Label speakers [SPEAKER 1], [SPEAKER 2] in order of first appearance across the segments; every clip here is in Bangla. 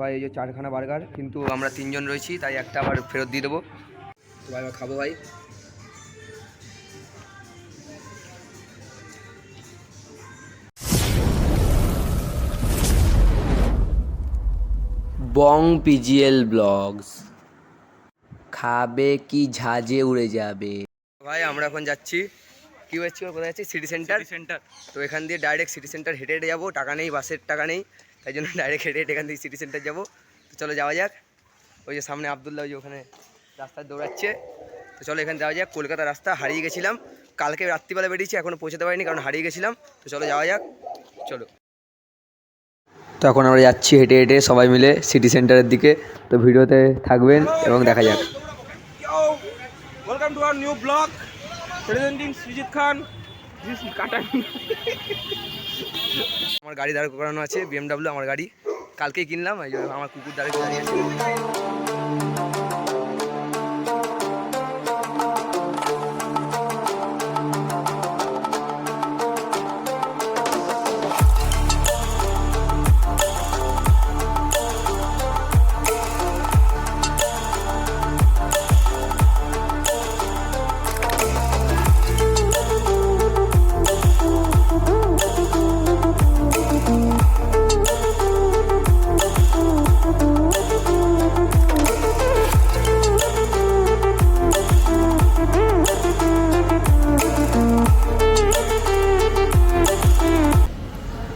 [SPEAKER 1] ভাই এই যে 4খানা বার্গার, কিন্তু আমরা 3জন রয়েছি তাই একটা আবার ফেরত দিয়ে দেবো। তো ভাই খাবো ভাই। বং পিজিএল ব্লগস, খাবে কি ঝাঁজে উড়ে যাবে। ভাই আমরা এখন যাচ্ছি, কি হচ্ছে কোথায় যাচ্ছি, সিটি সেন্টার। তো এখান দিয়ে ডাইরেক্ট সিটি সেন্টার হেঁটে হেঁটে যাবো, টাকা নেই, বাসের টাকা নেই, তাই জন্য ডাইরেক্ট হেঁটে হেঁটে এখান থেকে সিটি সেন্টার যাবো। তো চলো যাওয়া যাক। ওই যে সামনে আবদুল্লাহ ওই যে ওখানে রাস্তায় দৌড়াচ্ছে। তো চলো এখানে যাওয়া যাক। কলকাতা রাস্তা হারিয়ে গেছিলাম, কালকে রাত্রিবেলা বেরিয়েছি, এখনও পৌঁছাতে পারিনি কারণ হারিয়ে গেছিলাম। তো চলো যাওয়া যাক, চলো। তো এখন আমরা যাচ্ছি হেঁটে হেঁটে সবাই মিলে সিটি সেন্টারের দিকে। তো ভিডিওতে থাকবেন এবং দেখা যাক।
[SPEAKER 2] Welcome to our new vlog presenting Srijit Khan.
[SPEAKER 1] আমার গাড়ি দাঁড় করানো আছে, BMW আমার গাড়ি, কালকেই কিনলাম। এই যে আমার কুকুর দাঁড়িয়ে আছে।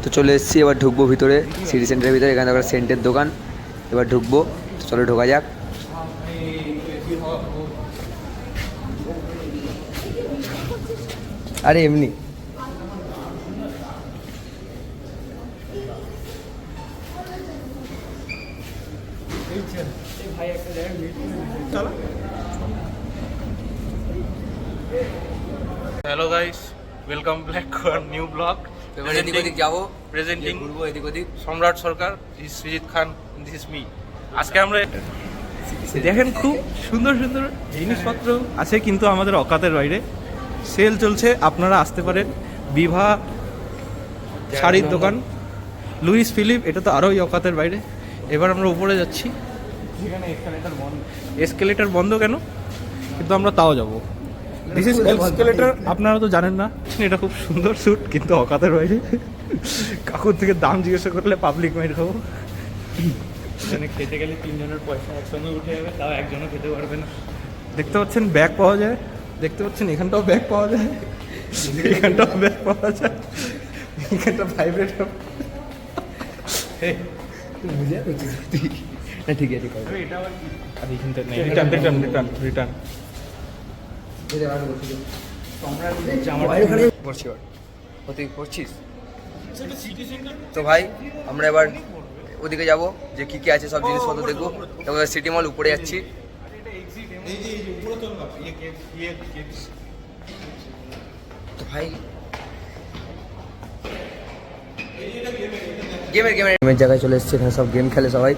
[SPEAKER 1] তো চলে এসেছি, এবার ঢুকবো ভিতরে সিটি সেন্টারের ভিতরে। এখানে একটা সেন্টের দোকান, এবার ঢুকবো। তো চলো ঢোকা যাক। আরে এমনি
[SPEAKER 2] hello guys, welcome back to our new vlog
[SPEAKER 1] এবার এদিক ওদিক যাবো,
[SPEAKER 2] প্রেজেন্টিং
[SPEAKER 1] ঘুরবো এদিক ওদিক।
[SPEAKER 2] Samrat Sarkar, this Srijit Khan, this is me. আজকে আমরা দেখেন খুব সুন্দর সুন্দর জিনিসপত্র আছে কিন্তু আমাদের অকাতের বাইরে। সেল চলছে, আপনারা আসতে পারেন। বিভা শাড়ির দোকান, লুইস ফিলিপ, এটা তো আরোই অকাতের বাইরে। এবার আমরা উপরে যাচ্ছি, এখানে এসকেলেটার বন্ধ কেন, কিন্তু আমরা তাও যাবো। দিস ইজ এসকেলেটার, আপনারা তো জানেন না। এটা খুব সুন্দর স্যুট কিন্তু অকাতের বাইরে। কাকুর থেকে দাম জিজ্ঞাসা করলে পাবলিক মাইর খাবো। এখানে খেতে গেলে 3জনের পয়সা একসঙ্গে উঠে যাবে, তাও একজনও খেতে পারবে না। দেখতে পাচ্ছেন ব্যাগ পাওয়া যায়, দেখতে পাচ্ছেন এখানটাও ব্যাগ পাওয়া যায়, এখানটাও ব্যাগ পাওয়া যায়, এখানটা ভাইব্রেটর।
[SPEAKER 1] ঠিক আছে,
[SPEAKER 2] এটা আবার কি? আর এইখানটা নেই, রিটার্ন রিটার্ন রিটার্ন রিটার্ন।
[SPEAKER 1] পড়ছিস তো ভাই, আমরা এবার ওদিকে যাব, যে কি কি আছে সব জিনিসপত্র দেখবো। তারপর সিটি মল উপরে যাচ্ছি। তো ভাই গেমের জায়গায় চলে এসেছে, এখানে সব গেম খেলে সবাই।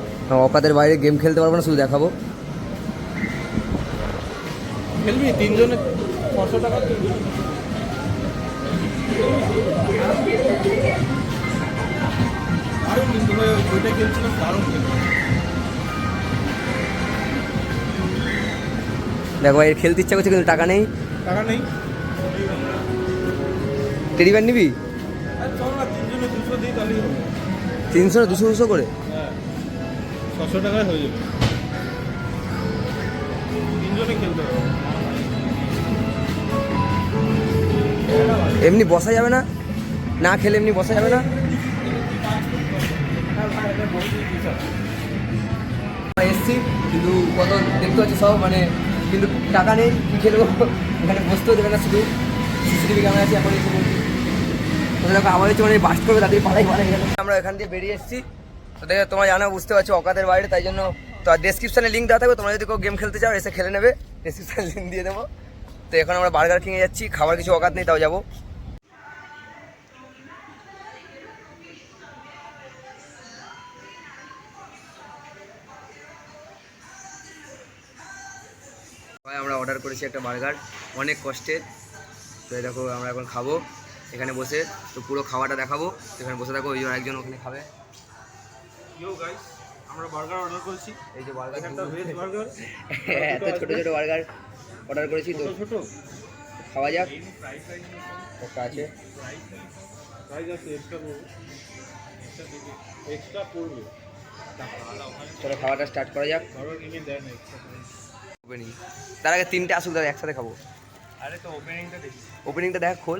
[SPEAKER 1] অকাতের বাইরে গেম খেলতে পারবো না, শুধু দেখাবো।
[SPEAKER 2] খেলবি 3জনে 600 টাকা। দারুণ কিন্তু ভাই, ওইটা খেলছিলাম, দারুণ
[SPEAKER 1] দেখো ভাই, খেলতে ইচ্ছা করছে কিন্তু টাকা নেই।
[SPEAKER 2] টাকা নেই,
[SPEAKER 1] টেডি ব্যান্ড নিবি?
[SPEAKER 2] চল না 3জনে 200 দিই, তাহলেই হবে।
[SPEAKER 1] 300 না 200 করে?
[SPEAKER 2] হ্যাঁ, 600 টাকায় হয়ে যাবে, 3জনে খেলতে হবে।
[SPEAKER 1] এমনি বসা যাবে না, না খেলে এমনি বসা যাবে না। এসছি কিন্তু কত দেখতে পাচ্ছি সব, মানে কিন্তু টাকা নেই, কি খেলবো, এখানে বসতেও দেবে না, শুধু সিসিটিভি ক্যামেরা আছে। এখন দেখো আমার হচ্ছে মানে বাস্ট করবে, তাদের পাড়াই পাড়াই গেল। আমরা এখান দিয়ে বেরিয়ে এসেছি। তো দেখে তোমরা জানো, বুঝতে পারছো অকাতের বাইরে, তাই জন্য তো ডেসক্রিপশানে লিঙ্ক দেওয়া থাকবে, তোমরা যদি কেউ গেম খেলতে চাও এসে খেলে নেবে, ডেসক্রিপশানে লিঙ্ক দিয়ে দেবো। তো এখন আমরা বার্গার কিনে যাচ্ছি, খাবার কিছু অকাত নেই, তাও যাবো। ভাই আমরা অর্ডার করেছি একটা বার্গার, অনেক কষ্টে। তো দেখো আমরা এখন খাবো এখানে বসে, তো পুরো খাওয়াটা দেখাবো। এখানে বসে থাকো, ওই একজন ওখানে খাবে।
[SPEAKER 2] ইয়ো গাইস, আমরা বার্গার অর্ডার করেছি।
[SPEAKER 1] এই যে বার্গার,
[SPEAKER 2] একটা ভেজ বার্গার,
[SPEAKER 1] এত ছোট ছোট বার্গার অর্ডার করেছি তো,
[SPEAKER 2] ছোট
[SPEAKER 1] খাওয়া যাক। একটা আছে,
[SPEAKER 2] প্রাইস আছে, এক্সট্রা পড়বে।
[SPEAKER 1] চলো খাওয়াটা স্টার্ট করা যাক।
[SPEAKER 2] বার্গার কিনে দেয় না এক্সট্রা।
[SPEAKER 1] ওপেনিং তার আগে 3টে আসুক, দাদা একসাথে খাবো।
[SPEAKER 2] আরে তো ওপেনিংটা দেখি।
[SPEAKER 1] ওপেনিংটা দেখ, খোল।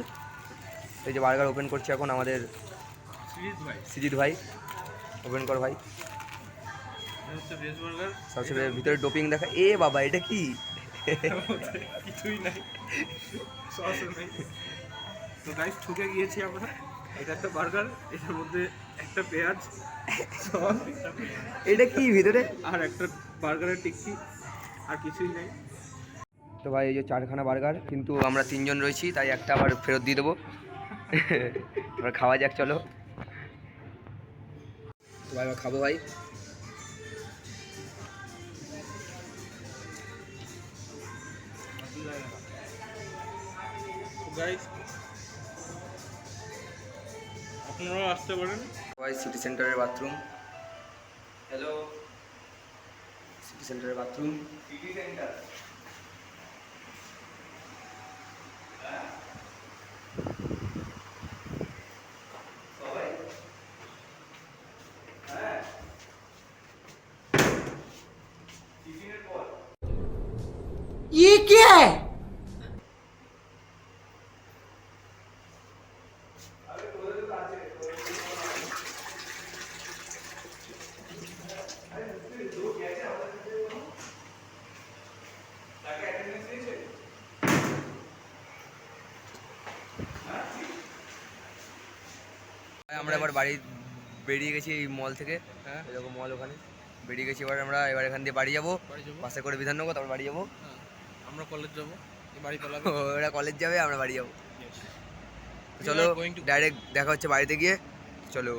[SPEAKER 1] এই যে বার্গার ওপেন করছে এখন আমাদের সিজিত ভাই। ওপেন কর ভাই।
[SPEAKER 2] হচ্ছে ভেজ বার্গার,
[SPEAKER 1] সবচেয়ে ভিতরে ডোপিং দেখা। এ বাবা, এটা কি?
[SPEAKER 2] কিছুই নাই, সস নাই। তো গাইস ঠকে গিয়েছি আমরা। এটা একটা বার্গার, এটার মধ্যে একটা পেঁয়াজ, সস,
[SPEAKER 1] এটা কি ভিতরে?
[SPEAKER 2] আর একটা বার্গারের টিক্কি, আর কিছুই নাই।
[SPEAKER 1] তো ভাই এই যে 4খানা বার্গার, কিন্তু আমরা 3জন রয়েছি তাই একটা আবার ফেরত দিয়ে দেবো। এবার খাওয়া যাক, চলো। তো ভাই এবার খাবো ভাই।
[SPEAKER 2] গাইস আপনারাও আসতে পারেন।
[SPEAKER 1] ভাই সিটি সেন্টারের বাথরুম। হ্যালো, সিটি সেন্টারের বাথরুম। সিটি সেন্টার
[SPEAKER 3] ये क्या है?
[SPEAKER 1] আমরা এবার বাড়ি বেরিয়ে গেছি এই মল থেকে। হ্যাঁ, এরকম মল, ওখানে বেরিয়ে গেছি। এবার এখান দিয়ে বাড়ি যাবো, বাসে করে বিধাননগর, তারপর বাড়ি যাবো।
[SPEAKER 2] আমরা কলেজ যাবো, বাড়ি পালাবো।
[SPEAKER 1] ওরা কলেজ যাবে, আমরা বাড়ি যাবো। চলো ডাইরেক্ট দেখা হচ্ছে বাড়িতে গিয়ে, চলো।